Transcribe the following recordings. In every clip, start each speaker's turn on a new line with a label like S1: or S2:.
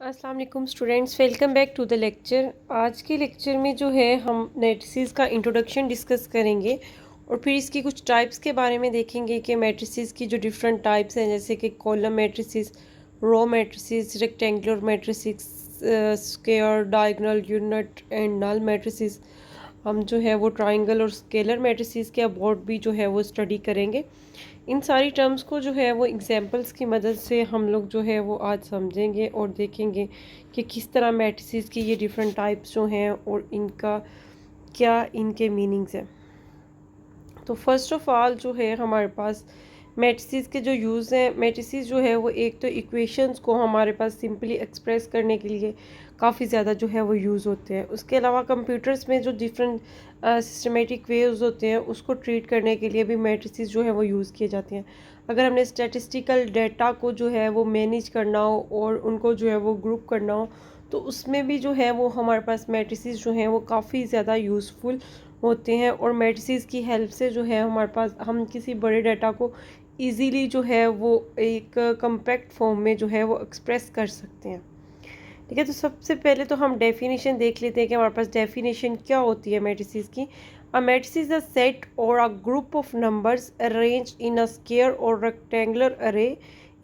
S1: अस्सलाम वालेकुम students, welcome back to the lecture. आज के लेक्चर में जो है हम मैट्रिसेस का इंट्रोडक्शन डिस्कस करेंगे और फिर इसकी कुछ टाइप्स के बारे में देखेंगे कि मैट्रिसेस की जो डिफरेंट टाइप्स हैं, जैसे कि column matrices, row matrices, rectangular matrices, square, diagonal, unit and null matrices. हम जो है वो ट्राइंगल और स्केलर मैट्रिसेस के अबाउट भी जो है वो स्टडी करेंगे। इन सारी टर्म्स को जो है वो एग्जांपल्स की मदद से हम लोग जो है वो आज समझेंगे और देखेंगे कि किस तरह मैट्रिसेस की ये डिफरेंट टाइप्स जो हैं और इनका क्या इनके मीनिंग्स हैं। तो फर्स्ट ऑफ ऑल जो है हमारे पास मैट्रिसेस के जो यूज़ हैं, मैट्रिसेस जो है वो एक तो इक्वेशंस को हमारे पास सिंपली एक्सप्रेस करने के लिए काफ़ी ज़्यादा जो है वो यूज़ होते हैं। उसके अलावा कंप्यूटर्स में जो डिफरेंट सिस्टमेटिक वेव्स होते हैं उसको ट्रीट करने के लिए भी मैट्रिसेस जो है वो यूज़ किए जाते हैं। अगर हमने स्टैटिस्टिकल डाटा को जो है वो मैनेज करना हो और उनको जो है वो ग्रुप करना हो, तो उसमें भी जो है वो हमारे पास मैट्रिसेस जो हैं वो काफ़ी ज़्यादा यूज़फुल होते हैं। और मैट्रिसेस की हेल्प से जो है हमारे पास हम किसी बड़े डाटा को इजीली जो है वो एक कम्पैक्ट फॉर्म में जो है वो एक्सप्रेस कर सकते हैं। ठीक है, तो सबसे पहले तो हम डेफिनेशन देख लेते हैं कि हमारे पास डेफिनेशन क्या होती है मैट्रिसेस की। A matrix is a set और a group of numbers arrange in a square और rectangular array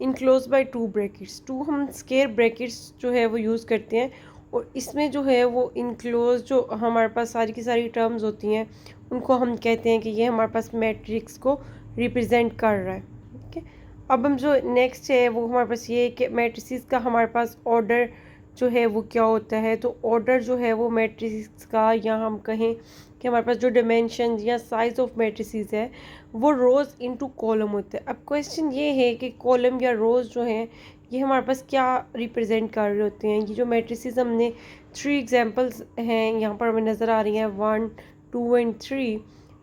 S1: enclose by two brackets. Two हम स्क्वायर ब्रैकेट्स जो है वो यूज़ करते हैं और इसमें जो है वो इनक्लोज जो हमारे पास सारी की सारी टर्म्स होती हैं उनको हम कहते हैं कि ये हमारे पास मैट्रिक्स को रिप्रेजेंट कर रहा है। ठीक है, अब हम जो नेक्स्ट है वो हमारे पास ये है कि मैट्रिसेस का हमारे पास ऑर्डर जो है वो क्या होता है। तो ऑर्डर जो है वो मैट्रिक्स का, या हम कहें कि हमारे पास जो डायमेंशन या साइज ऑफ मैट्रिसेस है वो रोज़ इनटू कॉलम होता है। अब क्वेश्चन ये है कि कॉलम या रोज़ जो हैं ये हमारे पास क्या रिप्रेजेंट कर रहे होते हैं। ये जो मैट्रिसेस हमने 3 एग्जांपल्स हैं यहाँ पर हमें नज़र आ रही हैं, 1, 2 एंड 3।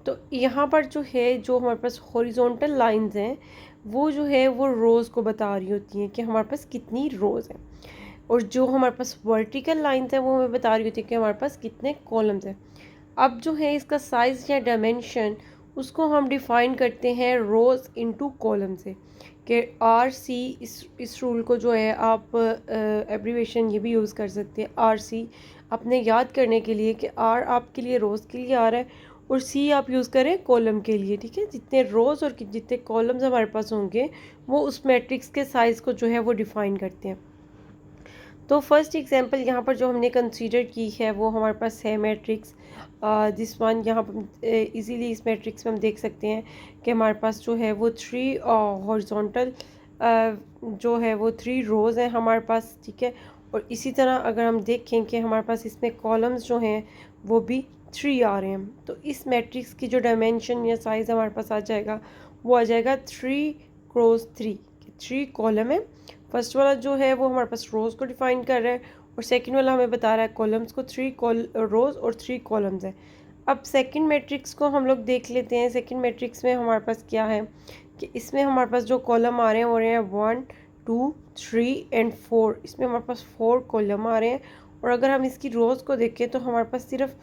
S1: तो यहाँ पर जो है जो हमारे पास हॉरिजॉन्टल लाइंस हैं वो जो है वो रोज़ को बता रही होती हैं कि हमारे पास कितनी रोज़ हैं, और जो हमारे पास वर्टिकल लाइंस हैं वो हमें बता रही होती है कि हमारे पास कितने कॉलम्स हैं। अब जो है इसका साइज़ या डायमेंशन उसको हम डिफ़ाइन करते हैं रोज़ इनटू कॉलम से, कि आर सी। इस रूल को जो है आप एब्रीवेशन ये भी यूज़ कर सकते हैं, आर सी, अपने याद करने के लिए कि आर आपके लिए रोज़ के लिए आ रहा है और सी आप यूज़ करें कॉलम के लिए। ठीक है, जितने रोज़ और जितने कॉलम्स हमारे पास होंगे वो उस मैट्रिक्स के साइज़ को जो है वो डिफ़ाइन करते हैं। तो फर्स्ट एग्जांपल यहाँ पर जो हमने कंसीडर की है वो हमारे पास है मैट्रिक्स दिस वन। यहाँ पर इजीली इस मैट्रिक्स में हम देख सकते हैं कि हमारे पास जो है वो 3 हॉरिजॉन्टल जो है वो 3 रोज़ हैं हमारे पास। ठीक है, और इसी तरह अगर हम देखें कि हमारे पास इसमें कॉलम्स जो हैं वो भी 3 आ रहे हैं, तो इस मैट्रिक्स की जो डायमेंशन या साइज़ हमारे पास आ जाएगा वो आ जाएगा 3 क्रॉस 3। 3 कॉलम है। फर्स्ट वाला जो है वो हमारे पास रोज़ को डिफाइन कर रहा है और सेकंड वाला हमें बता रहा है कॉलम्स को। 3 रोज़ और 3 कॉलम्स है। अब सेकंड मैट्रिक्स को हम लोग देख लेते हैं। सेकंड मैट्रिक्स में हमारे पास क्या है कि इसमें हमारे पास जो कॉलम आ रहे हैं वो रहे हैं 1, 2, 3 एंड 4। इसमें हमारे पास 4 कॉलम आ रहे हैं और अगर हम इसकी रोज़ को देखें तो हमारे पास सिर्फ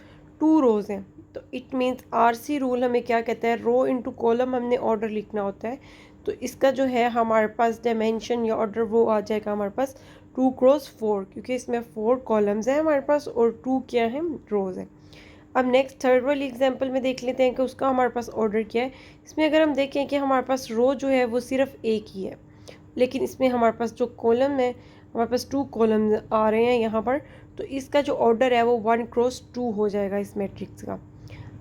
S1: 2 रोज़ हैं। तो इट मीन्स आरसी रूल हमें क्या कहता है, रो इनटू कॉलम हमने ऑर्डर लिखना होता है। तो इसका जो है हमारे पास डायमेंशन या ऑर्डर वो आ जाएगा हमारे पास 2 क्रॉस 4, क्योंकि इसमें 4 कॉलम्स हैं हमारे पास और 2 क्या है, रोज़ हैं। अब नेक्स्ट थर्ड वाली एग्जांपल में देख लेते हैं कि उसका हमारे पास ऑर्डर क्या है। इसमें अगर हम देखें कि हमारे पास रो जो है वो सिर्फ एक ही है, लेकिन इसमें हमारे पास जो कॉलम है हमारे पास 2 कॉलम आ रहे हैं यहाँ पर। तो इसका जो ऑर्डर है वो 1 क्रॉस 2 हो जाएगा इस मैट्रिक्स का।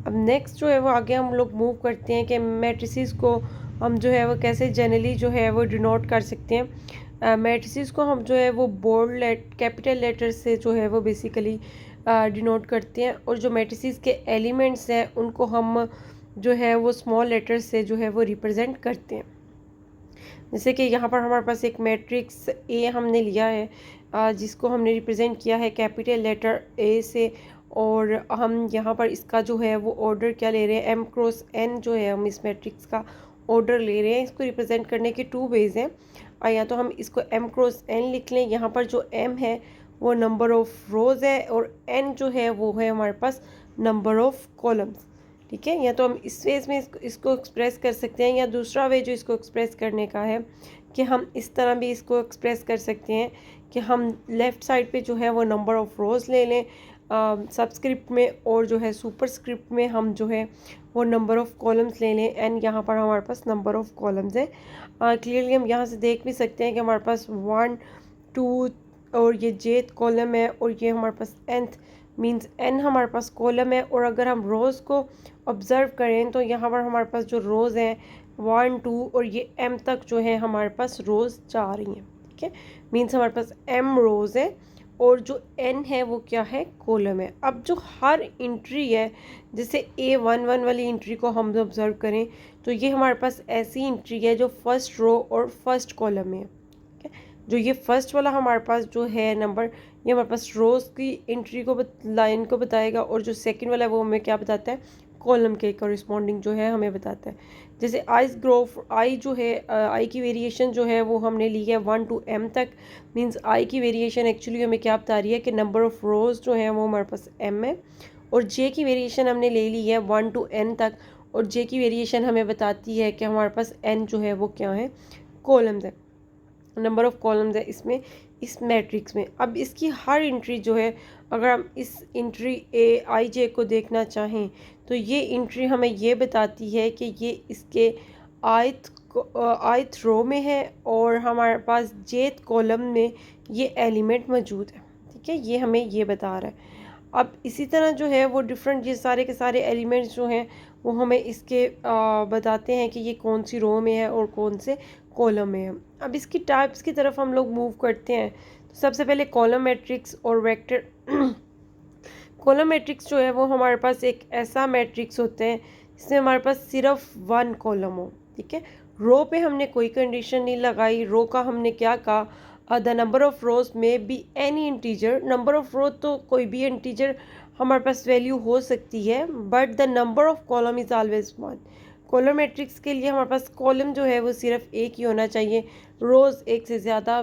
S1: अब नेक्स्ट जो है वो आगे हम लोग मूव करते हैं कि मैट्रिसेस को हम जो है वो कैसे जनरली जो है वो डिनोट कर सकते हैं। मैट्रिसेस को हम जो है वो कैपिटल लेटर से जो है वो बेसिकली डिनोट करते हैं, और जो मैट्रिसेस के एलिमेंट्स हैं उनको हम जो है वो स्मॉल लेटर से जो है वो रिप्रेजेंट करते हैं। जैसे कि यहाँ पर हमारे पास एक मैट्रिक्स ए हमने लिया है जिसको हमने रिप्रेजेंट किया है कैपिटल लेटर ए से, और हम यहाँ पर इसका जो है वो ऑर्डर क्या ले रहे हैं, एम क्रॉस एन जो है हम इस मैट्रिक्स का ऑर्डर ले रहे हैं। इसको रिप्रेजेंट करने के 2 वेज हैं, या तो हम इसको एम क्रॉस एन लिख लें। यहाँ पर जो एम है वो नंबर ऑफ़ रोज़ है और एन जो है वो है हमारे पास नंबर ऑफ़ कॉलम्स। ठीक है, या तो हम इस वेज में इसको एक्सप्रेस कर सकते हैं, या दूसरा वे जो इसको एक्सप्रेस करने का है कि हम इस तरह भी इसको एक्सप्रेस कर सकते हैं कि हम लेफ़्ट साइड पे जो है वो नंबर ऑफ़ रोज़ ले लें सबस्क्रिप्ट में, और जो है सुपरस्क्रिप्ट में हम जो है वो नंबर ऑफ़ कॉलम्स ले लें, एंड यहाँ पर हमारे पास नंबर ऑफ़ कॉलम्स है। क्लियरली हम यहाँ से देख भी सकते हैं कि हमारे पास 1 2 और ये जेथ कॉलम है, और ये हमारे पास nth मींस n हमारे पास कॉलम है। और अगर हम रोज़ को ऑब्ज़र्व करें तो यहाँ पर हमारे पास जो रोज़ हैं 1 2 और ये m तक जो है हमारे पास रोज़ जा रही हैं, ठीक है। मींस हमारे पास m रोज़ है और जो n है वो क्या है, कॉलम है। अब जो हर एंट्री है, जैसे A11 वाली एंट्री को हम ऑब्ज़र्व करें तो ये हमारे पास ऐसी एंट्री है जो फर्स्ट रो और फर्स्ट कॉलम में है, ठीक है। जो ये फर्स्ट वाला हमारे पास जो है नंबर, ये हमारे पास रोज़ की एंट्री को लाइन को बताएगा, और जो सेकंड वाला है वो हमें क्या बताता है, कॉलम के कॉरिस्पॉन्डिंग जो है हमें बताता है। जैसे आइस ग्रोव आई जो है आई की वेरिएशन जो है वो हमने ली है 1 to m तक। मींस आई की वेरिएशन एक्चुअली हमें क्या बता रही है कि नंबर ऑफ़ रोज़ जो है वो हमारे पास m है, और जे की वेरिएशन हमने ले ली है 1 to n तक, और जे की वेरिएशन हमें बताती है कि हमारे पास n जो है वो क्या है, कॉलम्स है, नंबर ऑफ़ कॉलम्स है इसमें, इस मैट्रिक्स में। अब इसकी हर एंट्री जो है, अगर हम इस एंट्री AIJ को देखना चाहें तो ये एंट्री हमें ये बताती है कि ये इसके आयथ रो में है, और हमारे पास जेथ कॉलम में ये एलिमेंट मौजूद है, ठीक है। ये हमें ये बता रहा है। अब इसी तरह जो है वो डिफरेंट ये सारे के सारे एलिमेंट्स जो हैं वो हमें इसके बताते हैं कि ये कौन सी रो में है और कौन से कॉलम में है। अब इसकी टाइप्स की तरफ हम लोग मूव करते हैं, तो सबसे पहले कॉलम मैट्रिक्स और वेक्टर। कॉलम मैट्रिक्स जो है वो हमारे पास एक ऐसा मैट्रिक्स होते हैं जिसमें हमारे पास सिर्फ 1 कॉलम हो, ठीक है। रो पे हमने कोई कंडीशन नहीं लगाई। रो का हमने क्या कहा, द नंबर ऑफ़ रोज में be any integer. Number of row तो कोई भी इंटीजर हमारे पास वैल्यू हो सकती है, but the number of column is always 1। Column matrix के लिए हमारे पास कॉलम जो है वो सिर्फ एक ही होना चाहिए, रोज़ एक से ज़्यादा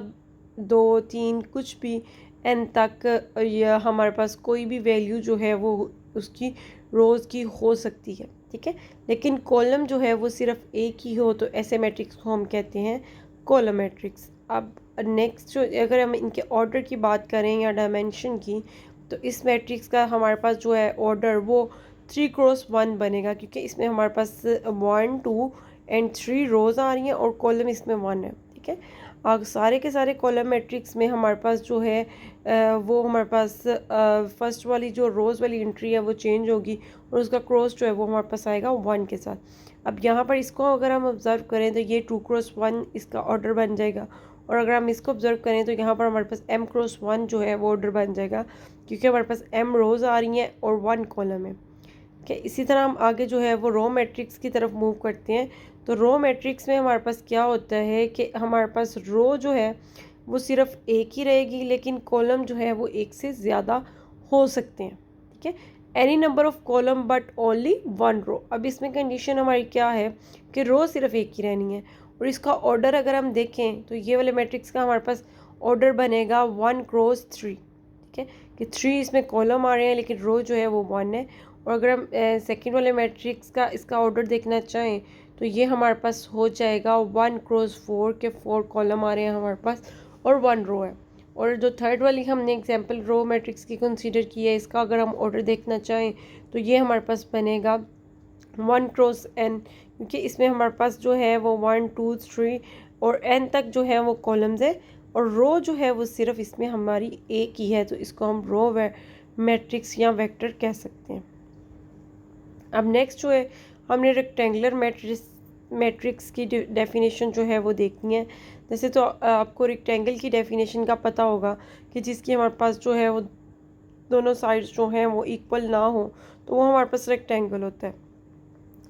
S1: 2 3 कुछ भी n तक या हमारे पास कोई भी वैल्यू जो है वो उसकी रोज़ की हो सकती है, ठीक है। लेकिन कॉलम जो है वो सिर्फ एक ही हो, तो ऐसे मैट्रिक्स को हम कहते हैं कॉलम मैट्रिक्स। अब नेक्स्ट जो, अगर हम इनके ऑर्डर की बात करें या डायमेंशन की, तो इस मैट्रिक्स का हमारे पास जो है ऑर्डर वो 3 क्रॉस 1 बनेगा, क्योंकि इसमें हमारे पास 1 2 एंड 3 रोज़ आ रही हैं और कॉलम इसमें 1 है, ठीक है। सारे के सारे कॉलम मैट्रिक्स में हमारे पास जो है वो हमारे पास फर्स्ट वाली जो रोज़ वाली एंट्री है वो चेंज होगी, और उसका क्रॉस जो है वो हमारे पास आएगा 1 के साथ। अब यहाँ पर इसको अगर हम ऑब्ज़र्व करें तो ये 2 क्रॉस 1 इसका ऑर्डर बन जाएगा, और अगर हम इसको ऑब्ज़र्व करें तो यहाँ पर हमारे पास m क्रॉस 1 जो है वो ऑर्डर बन जाएगा, क्योंकि हमारे पास m रोज़ आ रही हैं और 1 कॉलम है, कि इसी तरह हम आगे जो है वो रो मैट्रिक्स की तरफ मूव करते हैं। तो रो मैट्रिक्स में हमारे पास क्या होता है कि हमारे पास रो जो है वो सिर्फ एक ही रहेगी, लेकिन कॉलम जो है वो एक से ज़्यादा हो सकते हैं, ठीक है। Any number of column but only 1 रो। अब इसमें कंडीशन हमारी क्या है कि रो सिर्फ एक ही रहनी है, और इसका ऑर्डर अगर हम देखें तो ये वाले मैट्रिक्स का हमारे पास ऑर्डर बनेगा 1 क्रॉस 3, ठीक है, कि 3 इसमें कॉलम आ रहे हैं लेकिन रो जो है वो 1 है। और अगर हम सेकेंड वाले मैट्रिक्स का इसका ऑर्डर देखना चाहें तो ये हमारे पास हो जाएगा 1 क्रॉस 4 के 4 कॉलम आ रहे हैं हमारे पास और 1 रो है। और जो थर्ड वाली हमने एग्जांपल रो मैट्रिक्स की कंसीडर की है, इसका अगर हम ऑर्डर देखना चाहें तो ये हमारे पास बनेगा 1 क्रॉस n, क्योंकि इसमें हमारे पास जो है वो 1 2 3 और n तक जो है वो कॉलम्स है, और रो जो है वो सिर्फ इसमें हमारी एक ही है, तो इसको हम रो मैट्रिक्स या वेक्टर कह सकते हैं। अब नेक्स्ट जो है हमने रेक्टेंगुलर मैट्रिक्स की डेफिनेशन जो है वो देखनी है। जैसे तो आपको रेक्टेंगल की डेफिनेशन का पता होगा कि जिसकी हमारे पास जो है वो दोनों साइड्स जो हैं वो इक्वल ना हो, तो वो हमारे पास रेक्टेंगल होता है।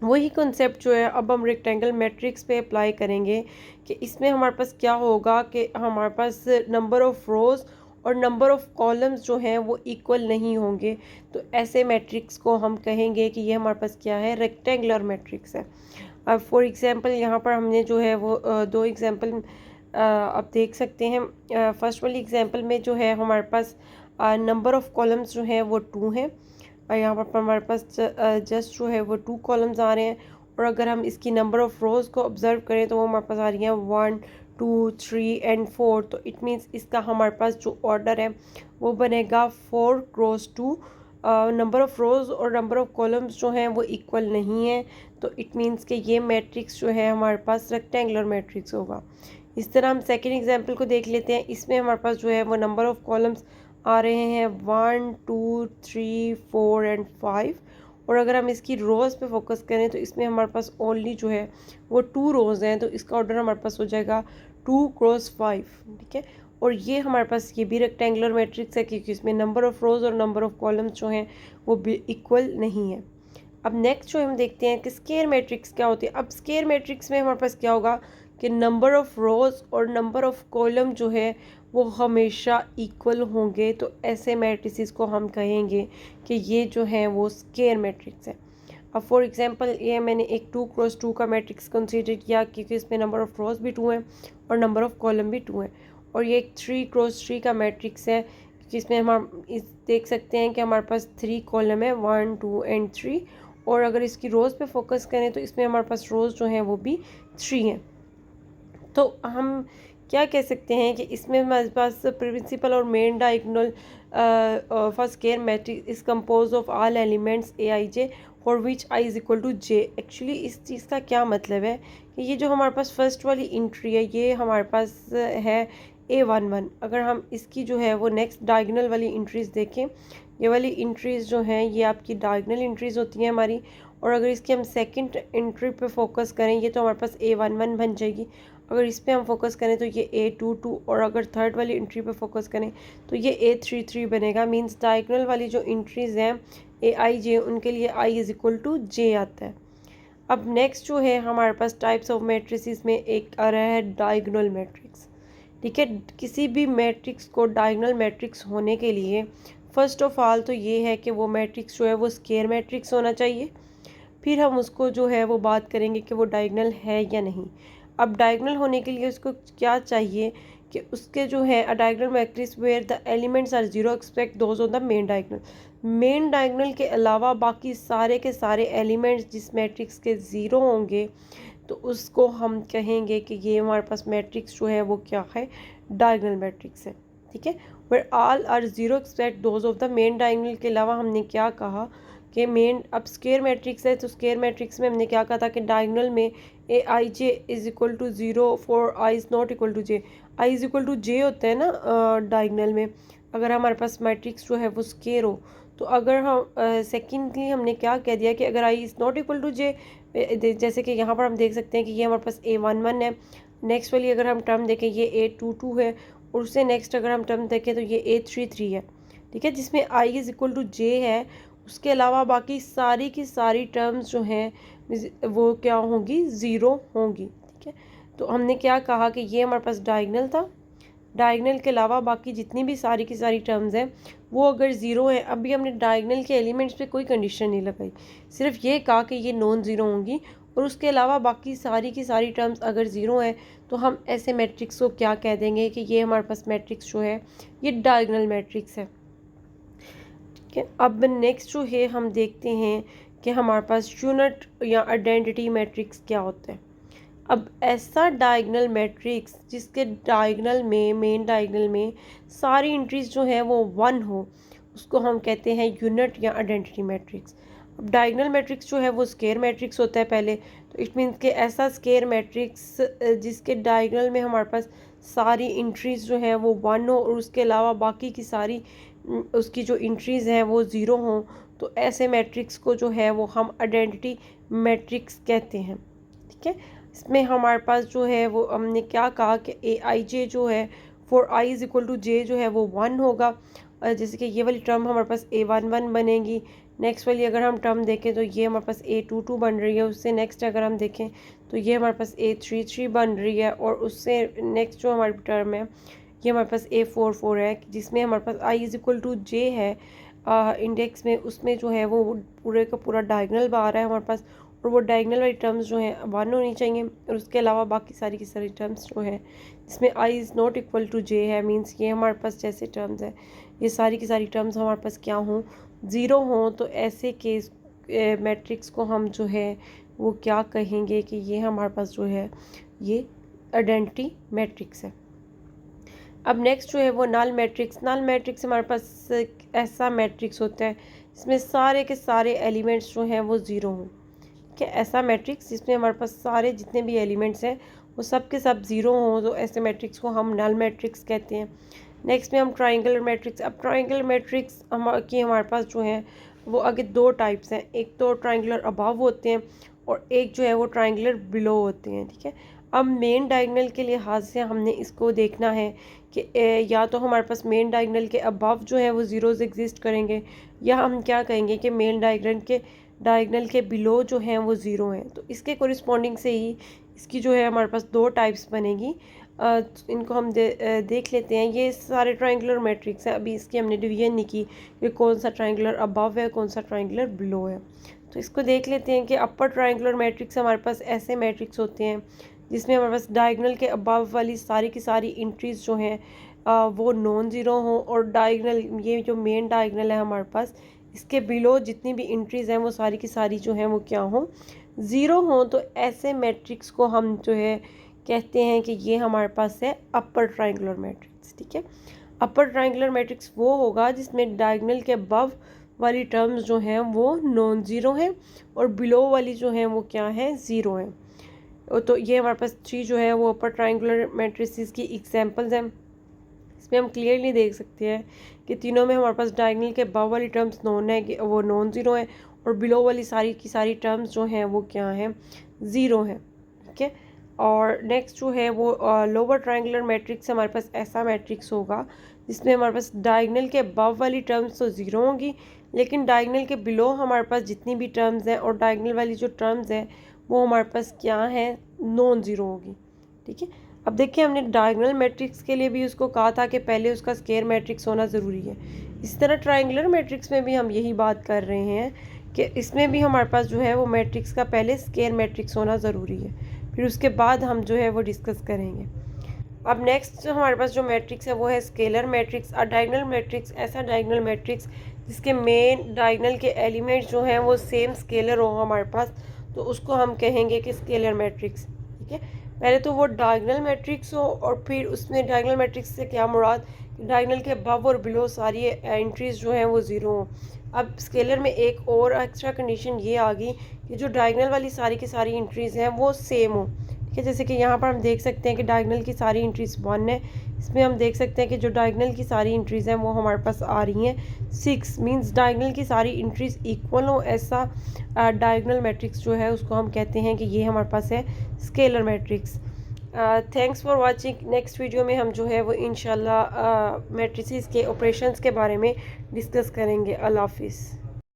S1: वही कॉन्सेप्ट जो है अब हम रेक्टेंगल मैट्रिक्स पे अप्लाई करेंगे कि इसमें हमारे पास क्या होगा कि हमारे पास नंबर ऑफ़ रोज़ और नंबर ऑफ़ कॉलम्स जो हैं वो इक्वल नहीं होंगे, तो ऐसे मैट्रिक्स को हम कहेंगे कि ये हमारे पास क्या है, रेक्टेंगुलर मैट्रिक्स है। अब फॉर एग्जांपल यहाँ पर हमने जो है वो दो एग्जांपल आप देख सकते हैं। फर्स्ट वाली एग्जांपल में जो है हमारे पास नंबर ऑफ़ कॉलम्स जो हैं वो 2 हैं, और यहाँ पर हमारे पास जस्ट जो है वो 2 कॉलम्स आ रहे हैं। और अगर हम इसकी नंबर ऑफ़ रोज़ को ऑब्ज़र्व करें तो वो हमारे पास आ रही हैं 1 2 3 एंड 4, तो इट मीन्स इसका हमारे पास जो ऑर्डर है वो बनेगा 4 क्रॉस 2। नंबर ऑफ़ रोज़ और नंबर ऑफ़ कॉलम्स जो हैं वो इक्वल नहीं है, तो इट मीन्स कि ये मैट्रिक्स जो है हमारे पास रेक्टेंगुलर मैट्रिक्स होगा। इस तरह हम सेकंड एग्जांपल को देख लेते हैं। इसमें हमारे पास जो है वो नंबर ऑफ़ कॉलम्स आ रहे हैं 1 2 3 4 एंड 5, और अगर हम इसकी रोज़ पे फोकस करें तो इसमें हमारे पास ओनली जो है वो 2 रोज़ हैं, तो इसका ऑर्डर हमारे पास हो जाएगा 2 क्रॉस 5, ठीक है। और ये हमारे पास ये भी रेक्टेंगुलर मैट्रिक्स है क्योंकि इसमें नंबर ऑफ़ रोज़ और नंबर ऑफ़ कॉलम्स जो हैं वो भी इक्वल नहीं है। अब नेक्स्ट जो हम देखते हैं कि स्क्वायर मैट्रिक्स क्या होती है। अब स्क्वायर मैट्रिक्स में हमारे पास क्या होगा कि नंबर ऑफ़ रोज़ और नंबर ऑफ़ कॉलम जो है वो हमेशा इक्वल होंगे, तो ऐसे मैट्रिसेस को हम कहेंगे कि ये जो है वो स्क्वायर मैट्रिक्स है। अब फॉर एग्जांपल ये मैंने एक 2 क्रॉस 2 का मैट्रिक्स कंसीडर किया क्योंकि इसमें नंबर ऑफ़ रोज़ भी 2 हैं और नंबर ऑफ़ कॉलम भी 2 हैं। और ये एक 3 क्रॉस 3 का मैट्रिक्स है जिसमें हम इस देख सकते हैं कि हमारे पास 3 कॉलम है 1 2 एंड 3, और अगर इसकी रोज़ पे फोकस करें तो इसमें हमारे पास रोज़ जो हैं वो भी 3 हैं। तो हम क्या कह सकते हैं कि इसमें हमारे पास प्रिंसिपल और main diagonal for square matrix is compose of all elements A I J for which I is equal to J. Actually इस चीज़ का क्या मतलब है कि ये जो हमारे पास फर्स्ट वाली इंट्री है ये हमारे पास है A11। अगर हम इसकी जो है वो नेक्स्ट डायगोनल वाली इंट्रीज़ देखें, ये वाली इंट्रीज़ जो हैं ये आपकी डायगोनल इंट्रीज़ होती हैं हमारी, और अगर इसकी हम सेकंड एंट्री पे फोकस करें ये तो हमारे पास A11 बन जाएगी। अगर इस पर हम फोकस करें तो ये A22, और अगर थर्ड वाली इंट्री पे फोकस करें तो ये A33 बनेगा। मींस डायगोनल वाली जो इंट्रीज़ हैं AIJ उनके लिए I is equal to J आता है। अब नेक्स्ट जो है हमारे पास टाइप्स ऑफ मैट्रिसेस में एक आ रहा है डायगोनल मैट्रिक्स, ठीक है। किसी भी मैट्रिक्स को डायगोनल मैट्रिक्स होने के लिए फर्स्ट ऑफ ऑल तो ये है कि वो मैट्रिक्स जो है वो स्क्वायर मैट्रिक्स होना चाहिए, फिर हम उसको जो है वो बात करेंगे कि वो डायगोनल है या नहीं। अब डायगोनल होने के लिए उसको क्या चाहिए कि उसके जो है a diagonal matrix where the elements are zero expect those on the main diagonal. Main diagonal के अलावा बाकी सारे के सारे एलिमेंट्स जिस मैट्रिक्स के ज़ीरो होंगे तो उसको हम कहेंगे कि ये हमारे पास मैट्रिक्स जो है वो क्या है, डायगोनल मैट्रिक्स है, ठीक है। Where all are zero expect those of the main diagonal के अलावा हमने क्या कहा कि मेन अब स्क्वायर मैट्रिक्स है तो स्क्वायर मैट्रिक्स में हमने क्या कहा था कि डायगोनल में A I J is equal to zero for I is not equal to J. I is equal to J होता है ना डायगोनल में, अगर हमारे पास मैट्रिक्स जो है वो स्क्वायर हो। तो अगर हम सेकेंडली हमने क्या कह दिया कि अगर आई इज़ नॉट इक्वल टू जे, जैसे कि यहाँ पर हम देख सकते हैं कि ये हमारे पास A11 है। नेक्स्ट वाली अगर हम टर्म देखें ये A22 है, और उससे नेक्स्ट अगर हम टर्म देखें तो ये A33 है, ठीक है, जिसमें आई इज़ इक्वल टू जे है। उसके अलावा बाकी सारी की सारी टर्म्स जो हैं वो क्या होंगी, ज़ीरो होंगी, ठीक है। तो हमने क्या कहा कि ये हमारे पास डायगोनल था, डायगोनल के अलावा बाकी जितनी भी सारी की सारी टर्म्स हैं वो अगर ज़ीरो हैं। अभी हमने डायगोनल के एलिमेंट्स पे कोई कंडीशन नहीं लगाई, सिर्फ ये कहा कि ये नॉन ज़ीरो होंगी, और उसके अलावा बाकी सारी की सारी टर्म्स अगर ज़ीरो हैं तो हम ऐसे मैट्रिक्स को क्या कह देंगे कि ये हमारे पास मैट्रिक्स जो है ये डायगोनल मैट्रिक्स है, ठीक है। अब नेक्स्ट जो है हम देखते हैं कि हमारे पास यूनिट या आइडेंटिटी मैट्रिक्स क्या होता है। अब ऐसा डायगोनल मैट्रिक्स जिसके डायगोनल में मेन डायगोनल में सारी एंट्रीज जो हैं वो 1 हो उसको हम कहते हैं यूनिट या आइडेंटिटी मैट्रिक्स। अब डायगोनल मैट्रिक्स जो है वो स्क्वायर मैट्रिक्स होता है पहले, तो इट मीन्स कि ऐसा स्क्वायर मैट्रिक्स जिसके डायगोनल में हमारे पास सारी एंट्रीज जो हैं वो 1 हो और उसके अलावा बाकी की सारी उसकी जो एंट्रीज़ हैं वो ज़ीरो हों, तो ऐसे मैट्रिक्स को जो है वो हम आइडेंटिटी मैट्रिक्स कहते हैं, ठीक है। इसमें हमारे पास जो है वो हमने क्या कहा कि ए आई जे जो है for I is equal to J जो है वो 1 होगा। जैसे कि ये वाली टर्म हमारे पास A11 बनेगी। नेक्स्ट वाली अगर हम टर्म देखें तो ये हमारे पास A22 बन रही है। उससे नेक्स्ट अगर हम देखें तो ये हमारे पास A33 बन रही है, और उससे नेक्स्ट जो हमारी टर्म है ये हमारे पास A44 है, जिसमें हमारे पास आई इज़ इक्वल टू जे है इंडेक्स में। उसमें जो है वो पूरे का पूरा डायगोनल आ रहा है हमारे पास, और वो डायगोनल वाली टर्म्स जो हैं 1 होनी चाहिए, और उसके अलावा बाकी सारी की सारी टर्म्स जो हैं जिसमें आई इज़ नॉट इक्वल टू जे है, मींस ये हमारे पास जैसे टर्म्स है ये सारी की सारी टर्म्स हमारे पास क्या हों, ज़ीरो हों। तो ऐसे केस मैट्रिक्स को हम जो है वो क्या कहेंगे कि ये हमारे पास जो है ये आइडेंटिटी मैट्रिक्स है। अब नेक्स्ट जो है वो नल मैट्रिक्स। नल मैट्रिक्स हमारे पास ऐसा मैट्रिक्स होता है जिसमें सारे के सारे एलिमेंट्स जो हैं वो ज़ीरो हों। ठीक है, ऐसा मैट्रिक्स जिसमें हमारे पास सारे जितने भी एलिमेंट्स हैं वो सब के सब ज़ीरो हों, तो ऐसे मैट्रिक्स को हम नल मैट्रिक्स कहते हैं। नेक्स्ट में हम ट्राइंगुलर मैट्रिक्स। अब ट्राइंगुलर मैट्रिक्स हमारे पास जो है वो आगे दो टाइप्स हैं, एक तो ट्राइंगुलर अबव होते हैं और एक जो है वो ट्राइंगुलर बिलो होते हैं। ठीक है, अब मेन डायगोनल के लिहाज से हमने इसको देखना है कि या तो हमारे पास मेन डायगोनल के अबव जो है वो ज़ीरोज़ एग्जिस्ट करेंगे, या हम क्या कहेंगे कि मेन डायगोनल के बिलो जो हैं वो ज़ीरो हैं। तो इसके कोरिस्पॉन्डिंग से ही इसकी जो है हमारे पास दो टाइप्स बनेगी। इनको हम देख लेते हैं। ये सारे ट्रायंगुलर मैट्रिक्स हैं, अभी इसकी हमने डिवीजन नहीं की कि कौन सा ट्रायंगुलर अबव है कौन सा ट्रायंगुलर बिलो है। तो इसको देख लेते हैं कि अपर ट्रायंगुलर मैट्रिक्स हमारे पास ऐसे मैट्रिक्स होते हैं जिसमें हमारे पास डायगोनल के अबव वाली सारी की सारी इंट्रीज जो हैं वो नॉन ज़ीरो हों, और डायगोनल ये जो मेन डायगोनल है हमारे पास इसके बिलो जितनी भी इंट्रीज़ हैं वो सारी की सारी जो हैं वो क्या हों, ज़ीरो हों। तो ऐसे मैट्रिक्स को हम जो है कहते हैं कि ये हमारे पास है अपर ट्रायंगुलर मैट्रिक्स। ठीक है, अपर ट्रायंगुलर मैट्रिक्स वो होगा जिसमें डायगोनल के अबव वाली टर्म्स जो हैं वो नॉन ज़ीरो हैं और बिलो वाली जो हैं वो क्या है, ज़ीरो हैं। तो ये हमारे पास थ्री जो है वो अपर ट्रायंगुलर मैट्रिसेस की एग्जांपल्स हैं। इसमें हम क्लियरली देख सकते हैं कि तीनों में हमारे पास डायगोनल के अबव वाली टर्म्स नॉन है कि वो नॉन ज़ीरो है, और बिलो वाली सारी की सारी टर्म्स जो हैं वो क्या हैं, ज़ीरो हैं। ठीक है, और नेक्स्ट जो है वो लोअर ट्रायंगुलर मैट्रिक्स हमारे पास ऐसा मैट्रिक्स होगा जिसमें हमारे पास डायगोनल के अबव वाली टर्म्स तो ज़ीरो होंगी, लेकिन डायगोनल के बिलो हमारे पास जितनी भी टर्म्स हैं और डायगोनल वाली जो टर्म्स हैं वो हमारे पास क्या है, नॉन ज़ीरो होगी। ठीक है, अब देखिए हमने डायगोनल मैट्रिक्स के लिए भी उसको कहा था कि पहले उसका स्क्वायर मैट्रिक्स होना ज़रूरी है। इसी तरह ट्रायंगुलर मैट्रिक्स में भी हम यही बात कर रहे हैं कि इसमें भी हमारे पास जो है वो मैट्रिक्स का पहले स्क्वायर मैट्रिक्स होना ज़रूरी है, फिर उसके बाद हम जो है वो डिस्कस करेंगे। अब नेक्स्ट हमारे पास जो मैट्रिक्स है वो है स्केलर मैट्रिक्स। और डायगोनल मैट्रिक्स ऐसा डायगोनल मैट्रिक्स जिसके मेन डायगोनल के एलिमेंट्स जो हैं वो सेम स्केलर हो हमारे पास, तो उसको हम कहेंगे कि स्केलर मैट्रिक्स। ठीक है, पहले तो वो डायगोनल मैट्रिक्स हो और फिर उसमें डायगोनल मैट्रिक्स से क्या मुराद, डायगोनल के अबव और बिलो सारी एंट्रीज जो हैं वो ज़ीरो हों। अब स्केलर में एक और एक्स्ट्रा कंडीशन ये आ गई कि जो डायगोनल वाली सारी की सारी एंट्रीज़ हैं वो सेम हो। ठीक है, जैसे कि यहाँ पर हम देख सकते हैं कि डायगोनल की सारी एंट्रीज 1 है, इसमें हम देख सकते हैं कि जो डायगोनल की सारी एंट्रीज़ हैं वो हमारे पास आ रही हैं 6, मींस डायगोनल की सारी एंट्रीज इक्वल हो, ऐसा डायगोनल मैट्रिक्स जो है उसको हम कहते हैं कि ये हमारे पास है scalar matrix. Thanks for watching. Next video में हम जो है वो इंशाल्लाह मैट्रिसेस के ऑपरेशंस के बारे में डिस्कस करेंगे। अल्लाह हाफिज़।